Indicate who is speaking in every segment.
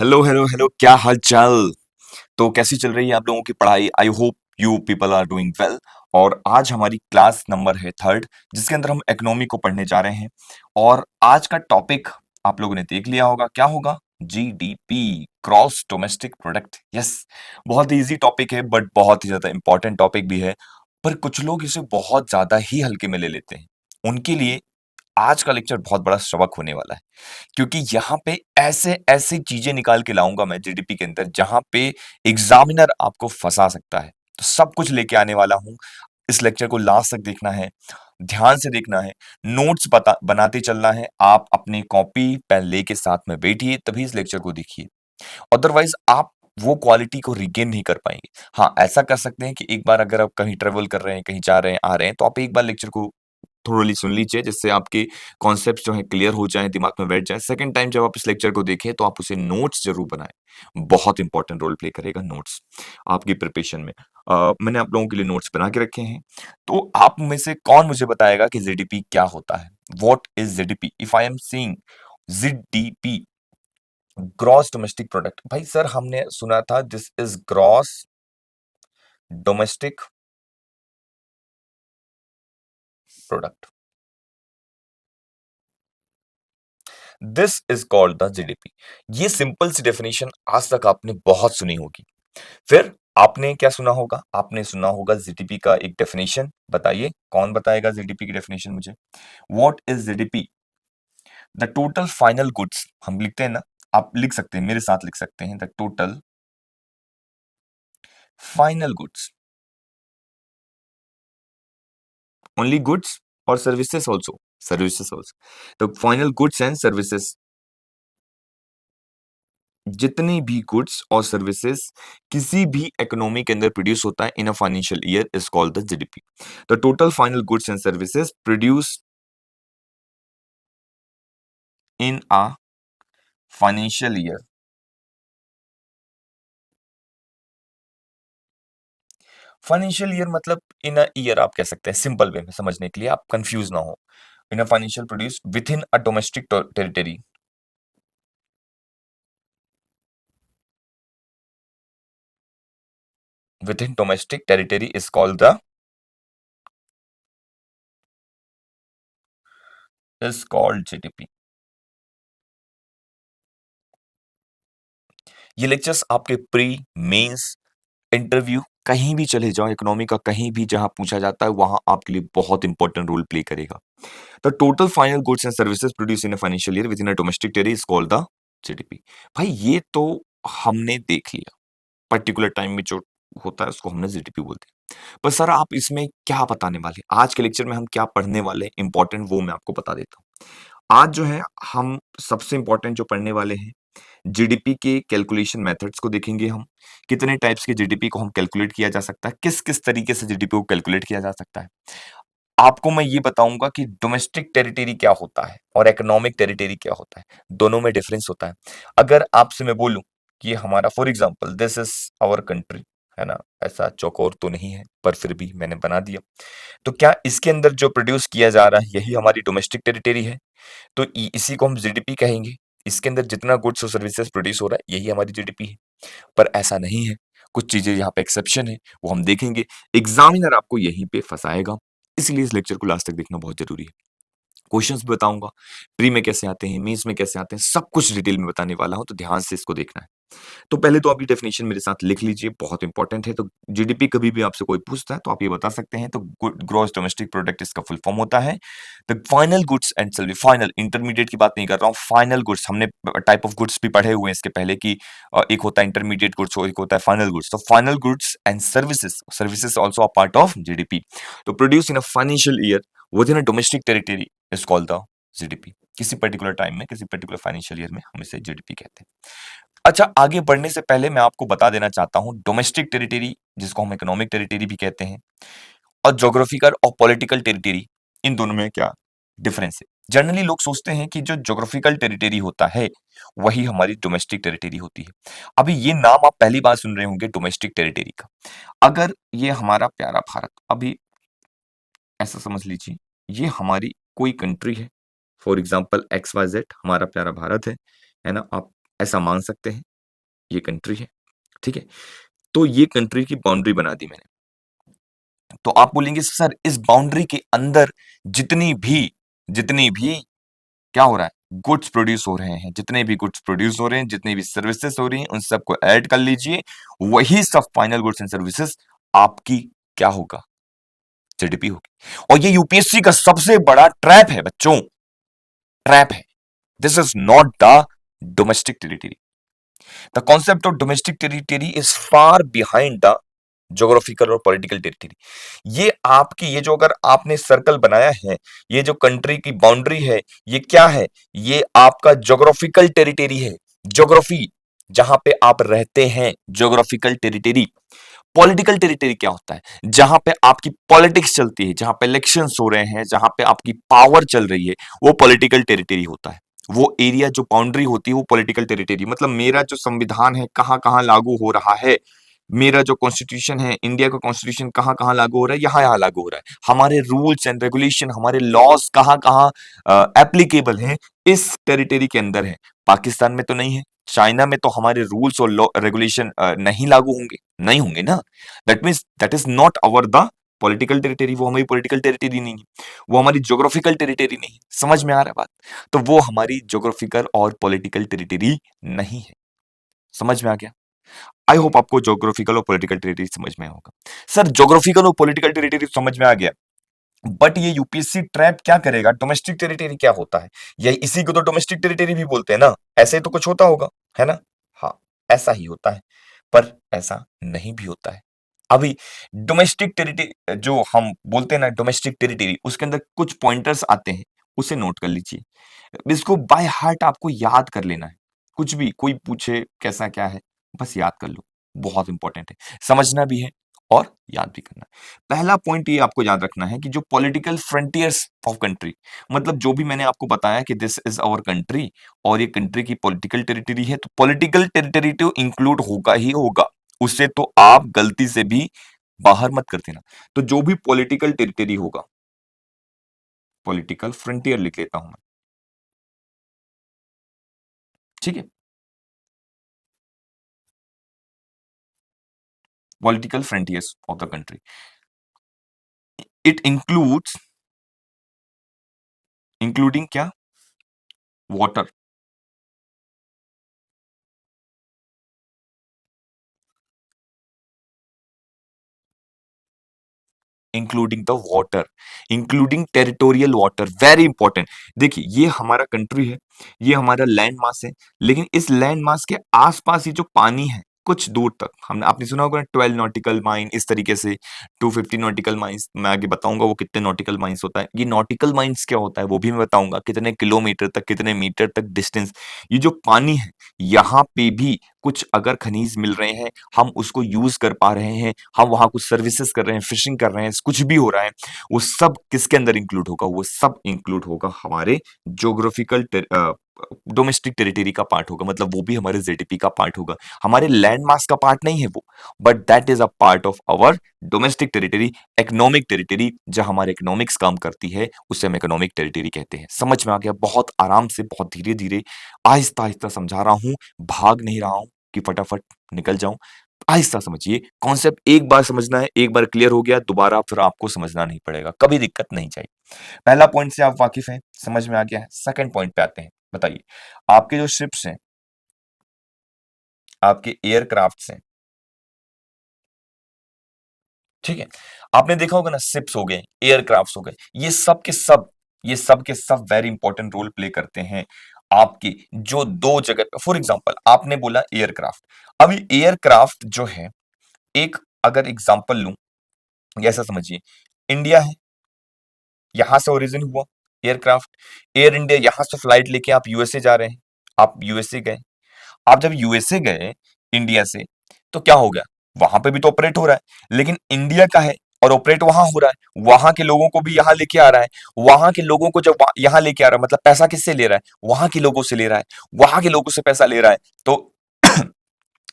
Speaker 1: Hello hello hello, क्या हाल चाल। तो कैसी चल रही है आप लोगों की पढ़ाई? I hope you people are doing well. और आज हमारी क्लास नंबर है थर्ड, जिसके अंदर हम इकोनॉमी को पढ़ने जा रहे हैं। और आज का टॉपिक आप लोगों ने देख लिया होगा, क्या होगा? GDP, gross domestic product. Yes, बहुत ही इजी टॉपिक है बट बहुत ही ज्यादा इंपॉर्टेंट टॉपिक भी है। पर कुछ लोग इसे बहुत ज्यादा ही हल्के में ले लेते हैं। उनके लिए आज का लेक्चर बहुत बड़ा सबक होने वाला है, क्योंकि यहाँ पे ऐसे ऐसी चीजें निकाल के लाऊंगा मैं जीडीपी के अंदर, जहां पे एग्जामिनर आपको फंसा सकता है। तो सब कुछ लेके आने वाला हूं। इस लेक्चर को लास्ट तक देखना है, ध्यान से देखना है, नोट्स बता बनाते चलना है। आप अपनी कॉपी पेन लेके साथ में बैठिए, तभी इस लेक्चर को देखिए। अदरवाइज आप वो क्वालिटी को रिगेन नहीं कर पाएंगे। हाँ, ऐसा कर सकते हैं कि एक बार अगर आप कहीं ट्रेवल कर रहे हैं, कहीं जा रहे हैं, आ रहे हैं, तो आप एक बार लेक्चर को थोरली सुन लीजिए, जिससे आपके कॉन्सेप्ट्स जो हैं क्लियर हो जाएँ, दिमाग में बैठ जाएँ। सेकंड टाइम जब आप इस लेक्चर को देखें, तो आप उसे नोट्स ज़रूर बनाएँ। बहुत इंपॉर्टेंट रोल प्ले करेगा नोट्स आपकी प्रिपरेशन में। मैंने आप लोगों के लिए नोट्स बना के रखे हैं। तो आप में से कौन मुझे बताएगा कि जीडीपी क्या होता है? What is GDP? If I am saying GDP, gross domestic product, भाई सर हमने सुना था this is gross domestic product. This is called the GDP. ये सिंपल सी डेफिनेशन आज तक आपने बहुत सुनी होगी। फिर आपने क्या सुना होगा? आपने सुना होगा जीडीपी का एक डेफिनेशन। बताइए, कौन बताएगा जीडीपी की डेफिनेशन मुझे? What is GDP? The total final goods, हम लिखते हैं ना, आप लिख सकते हैं, मेरे साथ लिख सकते हैं, the total final goods, only goods और services also, services also, the final goods and services, जितनी भी गुड्स और सर्विसेज किसी भी इकोनॉमी के अंदर प्रोड्यूस होता है in a financial year is called the GDP. The total final goods and services produce in a financial year. Financial year मतलब इन अ ईयर आप कह सकते हैं, सिंपल वे में समझने के लिए, आप कंफ्यूज ना हो। In a financial produce within a domestic territory, within domestic territory is called GDP. ये लेक्चर्स आपके प्री, मेंस, इंटरव्यू, कहीं भी चले जाओ, इकोनॉमी का कहीं भी जहां पूछा जाता है, वहां आपके लिए बहुत इंपॉर्टेंट रोल प्ले करेगा। The total final goods and services produce in a financial year within a domestic territory is called the GDP. भाई ये तो हमने देख लिया, पर्टिकुलर टाइम में जो होता है उसको हमने जीडीपी बोलते हैं। पर सर आप इसमें क्या बताने वाले हैं? आज के लेक्चर में हम क्या पढ़ने वाले हैं इंपॉर्टेंट, वो मैं आपको बता देता हूँ। आज जो है हम सबसे इंपॉर्टेंट जो पढ़ने वाले हैं, जीडीपी के कैलकुलेशन मेथड्स को देखेंगे हम। कितने टाइप्स के जीडीपी को हम कैलकुलेट किया जा सकता है, किस किस तरीके से जीडीपी को कैलकुलेट किया जा सकता है। आपको मैं ये बताऊंगा कि डोमेस्टिक टेरिटरी क्या होता है और इकोनॉमिक टेरिटरी क्या होता है, दोनों में डिफरेंस होता है। अगर आपसे मैं बोलूं कि हमारा, for example, this is our country, है ना, ऐसा चौकोर तो नहीं है पर फिर भी मैंने बना दिया, तो क्या इसके अंदर जो प्रोड्यूस किया जा रहा है यही हमारी डोमेस्टिक टेरिटरी है? तो इसी को हम जीडीपी कहेंगे। इसके अंदर जितना गुड्स और सर्विसेज प्रोड्यूस हो रहा है यही हमारी जीडीपी है। पर ऐसा नहीं है, कुछ चीजें यहाँ पे एक्सेप्शन है, वो हम देखेंगे। एग्जामिनर आपको यहीं पे फंसाएगा, इसलिए इस लेक्चर को लास्ट तक देखना बहुत जरूरी है। क्वेश्चंस भी बताऊंगा, प्री में कैसे आते हैं, मेंस में कैसे आते हैं, सब कुछ डिटेल में बताने वाला हूं, तो ध्यान से इसको देखना है। तो पहले तो आप ये डेफिनेशन मेरे साथ लिख लीजिए, बहुत इंपॉर्टेंट है। तो जीडीपी कभी भी आपसे कोई पूछता है तो आप ये बता सकते हैं, तो ग्रॉस डोमेस्टिक प्रोडक्ट इसका फुल फॉर्म होता है the final goods and service. Final, intermediate की बात नहीं कर रहा हूँ, फाइनल गुड्स। हमने टाइप ऑफ गुड्स भी पढ़े हुए हैं इसके पहले कि एक होता है इंटरमीडिएट गुड्स और एक होता है फाइनल गुड्स। तो final goods and services, services also a part of GDP, तो produce in a financial year within a domestic territory is called the GDP. किसी पर्टिकुलर टाइम में, किसी पर्टिकुलर फाइनेंशियल ईयर में हम इसे GDP कहते हैं। अच्छा, आगे बढ़ने से पहले मैं आपको बता देना चाहता हूं, डोमेस्टिक टेरिटरी, जिसको हम इकोनॉमिक टेरिटरी भी कहते हैं, और ज्योग्राफिकल और पॉलिटिकल टेरिटरी, इन दोनों में क्या डिफरेंस है? जनरली लोग सोचते हैं कि जो ज्योग्राफिकल टेरिटरी होता है वही हमारी डोमेस्टिक टेरिटरी होती है। अभी ये नाम आप पहली बार सुन रहे होंगे, डोमेस्टिक टेरिटरी का। अगर ये हमारा प्यारा भारत, अभी ऐसा समझ लीजिए, ये हमारी कोई कंट्री है, फॉर एग्जाम्पल XYZ, हमारा प्यारा भारत है ना, आप ऐसा मान सकते हैं। ये कंट्री है, ठीक है? तो ये कंट्री की बाउंड्री बना दी मैंने। तो आप बोलेंगे सर इस बाउंड्री के अंदर जितनी भी क्या हो रहा है? गुड्स प्रोड्यूस हो रहे हैं, जितने भी गुड्स प्रोड्यूस हो रहे हैं, जितनी भी सर्विसेज हो रही हैं, उन सबको ऐड कर लीजिए। वही सब फाइनल गुड्स एंड सर्विसेज आपकी क्या होगा? जीडीपी होगी। और ये यूपीएससी का सबसे बड़ा ट्रैप है बच्चों, ट्रैप है। This is not the domestic territory. The concept of domestic territory is far behind the geographical और पॉलिटिकल टेरिटरी। ये आपकी, ये जो अगर आपने सर्कल बनाया है, ये जो कंट्री की बाउंड्री है, ये क्या है? ये आपका ज्योग्राफिकल टेरिटरी है। ज्योग्राफी, जहां पे आप रहते हैं, ज्योग्राफिकल टेरिटरी। पॉलिटिकल टेरिटरी क्या होता है? जहां पे आपकी पॉलिटिक्स चलती है, जहां पे इलेक्शंस हो रहे हैं, जहां पे आपकी पावर चल रही है, वो पॉलिटिकल टेरिटरी होता है। वो एरिया जो बाउंड्री होती है वो पॉलिटिकल टेरिटरी, मतलब मेरा जो संविधान है कहां कहां लागू हो रहा है, मेरा जो कॉन्स्टिट्यूशन है, इंडिया का कॉन्स्टिट्यूशन कहां कहां लागू हो रहा है, यहां यहां लागू हो रहा है। हमारे रूल्स एंड रेगुलेशन, हमारे लॉज कहां कहां एप्लीकेबल हैं, इस टेरिटरी के अंदर है। पाकिस्तान में तो नहीं है, चाइना में तो हमारे रूल्स और रेगुलेशन नहीं लागू होंगे, नहीं होंगे ना। That means that is not our the political territory, वो हमारी पॉलिटिकल टेरिटरी नहीं है, वो हमारी ज्योग्राफिकल टेरिटरी नहीं है। समझ में आ रहा है बात? तो वो हमारी ज्योग्राफिकल और पॉलिटिकल टेरिटरी नहीं है। समझ में आ गया? आई होप आपको ज्योग्राफिकल और पॉलिटिकल टेरिटरी समझ में होगा। सर ज्योग्राफिकल और पॉलिटिकल टेरिटरी समझ में आ गया, बट ये यूपीएससी ट्रैप क्या करेगा? डोमेस्टिक टेरिटरी क्या होता है? यही इसी को तो डोमेस्टिक टेरिटरी भी बोलते हैं ना। ऐसे ही तो कुछ होता होगा, है ना? हाँ, ऐसा ही होता है, पर ऐसा नहीं भी होता है। अभी डोमेस्टिक टेरिटरी जो हम बोलते हैं ना, डोमेस्टिक टेरिटरी, उसके अंदर कुछ पॉइंटर्स आते हैं, उसे नोट कर लीजिए। इसको बाय हार्ट आपको याद कर लेना है। कुछ भी कोई पूछे कैसा क्या है, बस याद कर लो। बहुत इंपॉर्टेंट है, समझना भी है और याद भी करना है। पहला पॉइंट ये आपको याद रखना है कि जो पॉलिटिकल फ्रंटियर्स ऑफ कंट्री, मतलब जो भी मैंने आपको बताया कि दिस इज आवर कंट्री और ये कंट्री की पॉलिटिकल टेरिटरी है, तो पॉलिटिकल टेरिटरी तो इंक्लूड होगा ही होगा, उससे तो आप गलती से भी बाहर मत कर देना। तो जो भी पॉलिटिकल टेरिटरी होगा, पॉलिटिकल फ्रंटियर लिख लेता हूं मैं, ठीक है? Political frontiers of the country, it includes, including क्या? Water, including the water, including territorial water, very important. देखिए ये हमारा कंट्री है, ये हमारा लैंड मास है, लेकिन इस लैंड मास के आसपास ये जो पानी है, कुछ दूर तक, हमने आपने सुना होगा 12 नॉटिकल माइन, इस तरीके से 250 नॉटिकल माइंस, मैं आगे बताऊंगा वो कितने नॉटिकल माइंस होता है। ये नॉटिकल माइंस क्या होता है वो भी मैं बताऊंगा, कितने किलोमीटर तक, कितने मीटर तक डिस्टेंस। ये जो पानी है, यहाँ पे भी कुछ अगर खनिज मिल रहे हैं, हम उसको यूज कर पा रहे हैं, हम वहां कुछ सर्विसेज कर रहे हैं, फिशिंग कर रहे हैं, कुछ भी हो रहा है, वो सब किसके अंदर इंक्लूड होगा? वो सब इंक्लूड होगा हमारे ज्योग्राफिकल डोमेस्टिक टेरिटरी का पार्ट होगा, मतलब वो भी हमारे जेडीपी का पार्ट होगा। हमारे लैंड मास का पार्ट नहीं है वो, but that is a part of our domestic territory, economic territory. जहां हमारे इकोनॉमिक्स काम करती है उसे हम इकोनॉमिक टेरिटरी कहते हैं। समझ में आ गया? बहुत आराम से, बहुत धीरे धीरे, आहिस्ता आहिस्ता समझा रहा हूं, भाग नहीं रहा हूं कि फटाफट निकल जाऊं। आहिस्ता समझिए, कॉन्सेप्ट एक बार समझना है, एक बार क्लियर हो गया, दोबारा फिर आपको समझना नहीं पड़ेगा, कभी दिक्कत नहीं चाहिए। पहला पॉइंट से आप वाकिफ हैं, समझ में आ गया है। सेकंड पॉइंट पे आते हैं। बताइए, आपके जो शिप्स हैं, आपके एयरक्राफ्ट्स हैं, ठीक है? आपने देखा होगा ना, शिप्स हो गए, एयरक्राफ्ट्स हो गए, ये सब के सब, ये सब के सब वेरी इंपॉर्टेंट रोल प्ले करते हैं आपकी जो दो जगह पे। फॉर एग्जांपल आपने बोला एयरक्राफ्ट, अभी एयरक्राफ्ट जो है, एक अगर एग्जांपल लूं, ऐसा समझिए, इंडिया है, यहां से ओरिजिन हुआ एयरक्राफ्ट, एयर इंडिया यहां से फ्लाइट लेके आप यूएसए जा रहे हैं, आप यूएसए गए, आप जब यूएसए गए इंडिया से, तो क्या हो गया? वहां पे भी तो ऑपरेट हो रहा है, लेकिन इंडिया का है और ऑपरेट वहां हो रहा है, वहां के लोगों को भी यहां लेके आ रहा है, वहां के लोगों को जब यहां लेके आ रहा है, मतलब पैसा किससे ले रहा है? वहां के लोगों से ले रहा है, वहां के लोगों से पैसा ले रहा है। तो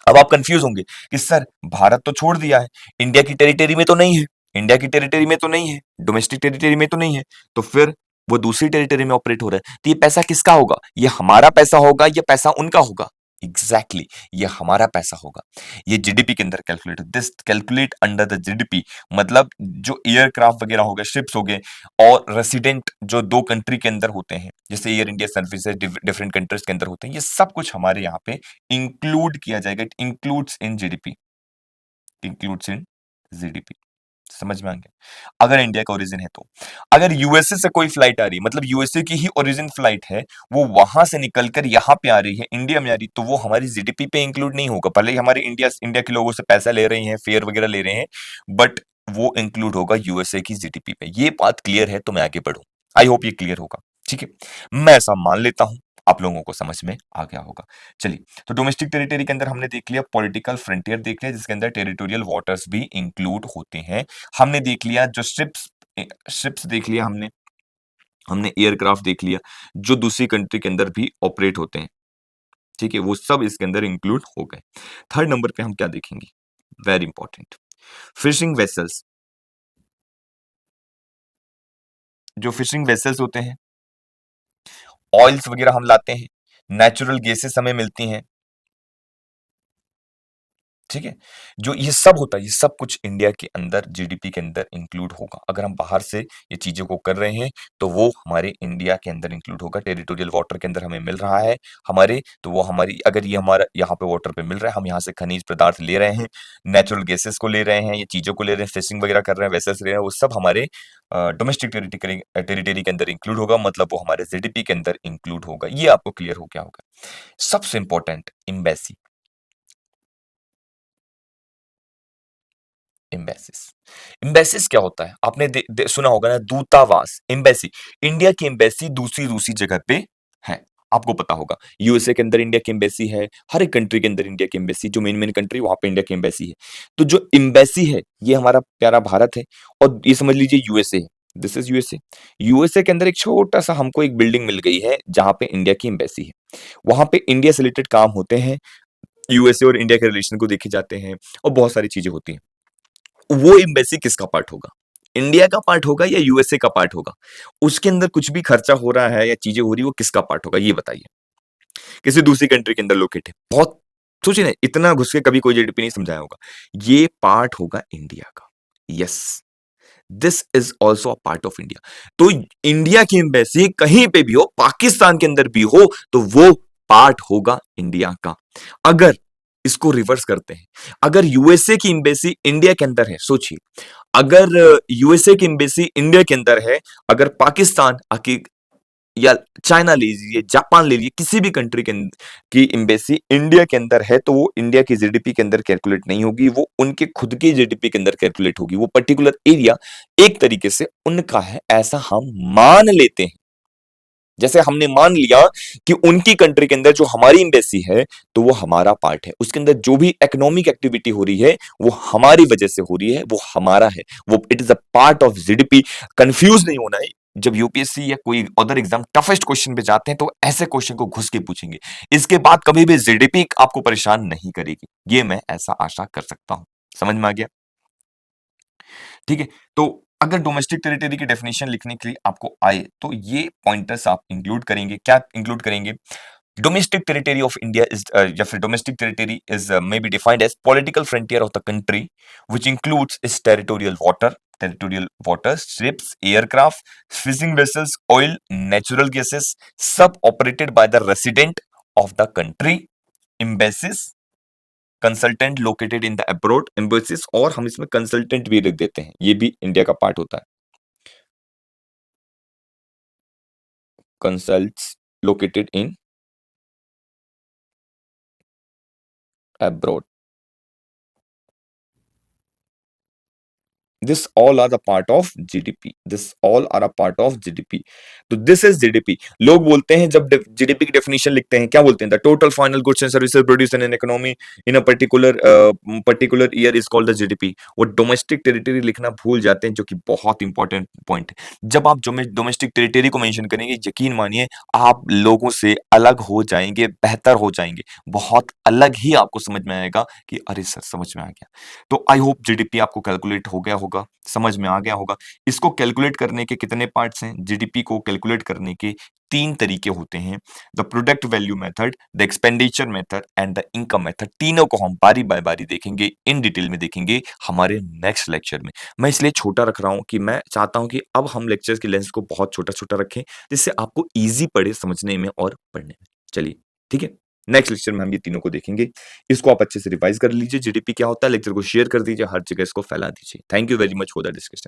Speaker 1: अब आप कंफ्यूज होंगे कि सर भारत तो छोड़ दिया है, इंडिया की टेरिटरी में तो नहीं है, इंडिया की टेरिटरी में तो नहीं है, डोमेस्टिक टेरिटरी में तो नहीं है, तो फिर वो दूसरी टेरिटरी में ऑपरेट हो रहा है, तो ये पैसा किसका होगा? ये हमारा पैसा होगा या पैसा उनका होगा? एग्जैक्टली ये हमारा पैसा होगा। ये जीडीपी के अंदर calculate, this calculate under the GDP. मतलब जो एयरक्राफ्ट वगैरह हो गए, शिप्स हो गए, और रेसिडेंट जो दो कंट्री के अंदर होते हैं, जैसे air India services different countries के अंदर होते हैं, ये सब कुछ हमारे यहाँ पे इंक्लूड किया जाएगा। It includes in GDP, includes in GDP. समझ में आ गया? अगर इंडिया का ओरिजिन है तो। अगर यूएसए से कोई फ्लाइट आ रही है, मतलब यूएसए की ही ओरिजिन फ्लाइट है, वो वहां से निकलकर यहाँ पे आ रही है, इंडिया में आ रही, तो वो हमारी जीडीपी पे इंक्लूड नहीं होगा। भले ही हमारे इंडिया इंडिया के लोगों से पैसा ले रही हैं, फेयर वगैरह ले रहे हैं, बट वो इंक्लूड होगा यूएसए की जीडीपी पे। ये बात क्लियर है तो मैं आगे बढ़ूं। आई होप ये क्लियर होगा। ठीक है, मैं ऐसा मान लेता हूं आप लोगों को समझ में आ गया होगा। चलिए, तो डोमेस्टिक टेरिटरी के अंदर हमने देख लिया, पॉलिटिकल फ्रंटियर देख लिया, जिसके अंदर टेरिटोरियल वाटर्स भी इंक्लूड होते हैं। हमने देख लिया जो शिप्स, शिप्स देख लिया हमने, हमने एयरक्राफ्ट देख लिया जो दूसरी कंट्री के अंदर भी ऑपरेट होते हैं। ठीक है, वो सब इसके अंदर इंक्लूड हो गए। थर्ड नंबर पे हम क्या देखेंगे, वेरी इंपॉर्टेंट, फिशिंग वेसल्स। जो फिशिंग वेसल्स होते हैं, ऑयल्स वगैरह हम लाते हैं, नेचुरल गैसेस हमें मिलती हैं। ठीक है, जो ये सब होता है, ये सब कुछ इंडिया के अंदर जीडीपी के अंदर इंक्लूड होगा। अगर हम बाहर से ये चीजों को कर रहे हैं तो वो हमारे इंडिया के अंदर इंक्लूड होगा। टेरिटोरियल वाटर के अंदर हमें मिल रहा है हमारे, तो वो हमारी, अगर ये हमारा यहाँ पे वाटर पे मिल रहा है, हम यहाँ से खनिज पदार्थ ले रहे हैं, नेचुरल गैसेस को ले रहे हैं, ये चीजों को ले रहे हैं, फिशिंग वगैरह कर रहे हैं, वेसल्स ले रहे हैं, वो सब हमारे डोमेस्टिक टेरिटरी के अंदर इंक्लूड होगा, मतलब वो हमारे जीडीपी के अंदर इंक्लूड होगा। ये आपको क्लियर हो गया होगा। सबसे इंपॉर्टेंट, एम्बेसी। एम्बेसिस, एम्बेसिस क्या होता है? आपने सुना होगा ना, दूतावास, एम्बेसी। इंडिया की एम्बेसी दूसरी दूसरी जगह पे है, आपको पता होगा। यूएसए के अंदर इंडिया की एम्बेसी है, हर एक कंट्री के अंदर इंडिया की एम्बेसी, जो मेन मेन कंट्री वहां पे इंडिया की एम्बेसी है। तो जो एम्बेसी है, ये हमारा प्यारा भारत है, और ये समझ लीजिए यूएसए है, दिस इज यूएसए। यूएसए के अंदर एक छोटा सा हमको एक बिल्डिंग मिल गई है जहां पे इंडिया की एम्बेसी है। वहां पे इंडिया से रिलेटेड काम होते हैं, यूएसए और इंडिया के रिलेशन को देखे जाते हैं, और बहुत सारी चीजें होती हैं। वो एम्बेसी किसका पार्ट होगा? इंडिया का पार्ट होगा या यूएसए का पार्ट होगा? उसके अंदर कुछ भी खर्चा हो रहा है या चीजें हो रही है, वो किसका पार्ट होगा, ये बताइए। किसी दूसरी कंट्री के अंदर लोकेट है, बहुत सोचिए ना, इतना घुस के कभी कोई जीडीपी नहीं समझाया होगा। ये पार्ट होगा इंडिया का। Yes, this is also a part of India. तो इंडिया की एम्बेसी कहीं पे भी हो, पाकिस्तान के अंदर भी हो, तो वो पार्ट होगा इंडिया का। अगर इसको रिवर्स करते हैं, अगर यूएसए की एम्बेसी इंडिया के अंदर है, सोचिए, अगर यूएसए की एम्बेसी इंडिया के अंदर है, अगर पाकिस्तान या चाइना ले लीजिए, जापान ले लीजिए, किसी भी कंट्री की एम्बेसी इंडिया के अंदर है, तो वो इंडिया की जीडीपी के अंदर कैलकुलेट नहीं होगी, वो उनके खुद की जीडीपी के अंदर कैलकुलेट होगी। वो पर्टिकुलर एरिया एक तरीके से उनका है, ऐसा हम मान लेते हैं। जैसे हमने मान लिया कि उनकी कंट्री के अंदर जो हमारी एम्बेसी है, तो वो हमारा पार्ट है, उसके अंदर जो भी इकोनॉमिक एक्टिविटी हो रही है, वो हमारी वजह से हो रही है, वो हमारा है, वो it is a part of GDP. Confuse नहीं होना है। जब यूपीएससी या कोई अदर एग्जाम टफेस्ट क्वेश्चन पे जाते हैं, तो ऐसे क्वेश्चन को घुस के पूछेंगे। इसके बाद कभी भी जीडीपी आपको परेशान नहीं करेगी, ये मैं ऐसा आशा कर सकता हूं। समझ में आ गया? ठीक है, तो अगर डोमेस्टिक टेरिटरी की डेफिनेशन लिखने के लिए आपको आए, तो ये पॉइंटर्स आप इंक्लूड करेंगे। क्या इंक्लूड करेंगे? Domestic territory of India is, या फिर domestic territory is may be defined as political frontier of the country which includes its territorial water, ships, aircraft, fishing vessels, oil, natural gases, सब operated by the resident of the country, embassies, consultant located in the abroad, embassies, और हम इसमें consultant भी लिख देते हैं, ये भी इंडिया का पार्ट होता है। Consults located in abroad, this all are the part of GDP, this all are a part of GDP। तो this is GDP। लोग बोलते हैं, जब जीडीपी की डेफिनेशन लिखते हैं, क्या बोलते हैं? The total final goods and services produce in an economy in a particular year is called the GDP. वो डोमेस्टिक टेरिटरी लिखना भूल जाते हैं, जो कि बहुत इंपॉर्टेंट पॉइंट है। जब आप डोमेस्टिक टेरिटरी को मेंशन करेंगे, यकीन मानिए आप लोगों से अलग हो जाएंगे, बेहतर हो जाएंगे, बहुत अलग ही आपको समझ में आएगा कि अरे सर समझ में आ गया। तो आई होप जीडीपी आपको कैलकुलेट हो गया होगा। होगा, समझ में आ गया होगा। इसको कैलकुलेट करने के कितने पार्ट्स हैं? जीडीपी को कैलकुलेट करने के 3 तरीके होते हैं। The product value method, the expenditure method and the income method. तीनों को हम बारी बाय बारी देखेंगे, इन डिटेल में देखेंगे हमारे नेक्स्ट लेक्चर में। मैं इसलिए छोटा रख रहा हूँ कि मैं चाहता हूँ कि अब हम लेक्चर्स की लेंथ को बहुत छोटा-छोटा रखें, जिससे आपको ईज़ी पड़े समझने में और पढ़ने में। चलिए, ठीक है? नेक्स्ट लेक्चर में हम ये तीनों को देखेंगे। इसको आप अच्छे से रिवाइज़ कर लीजिए, जीडीपी क्या होता है, लेक्चर को शेयर कर दीजिए, हर जगह इसको फैला दीजिए। Thank you very much for the discussion.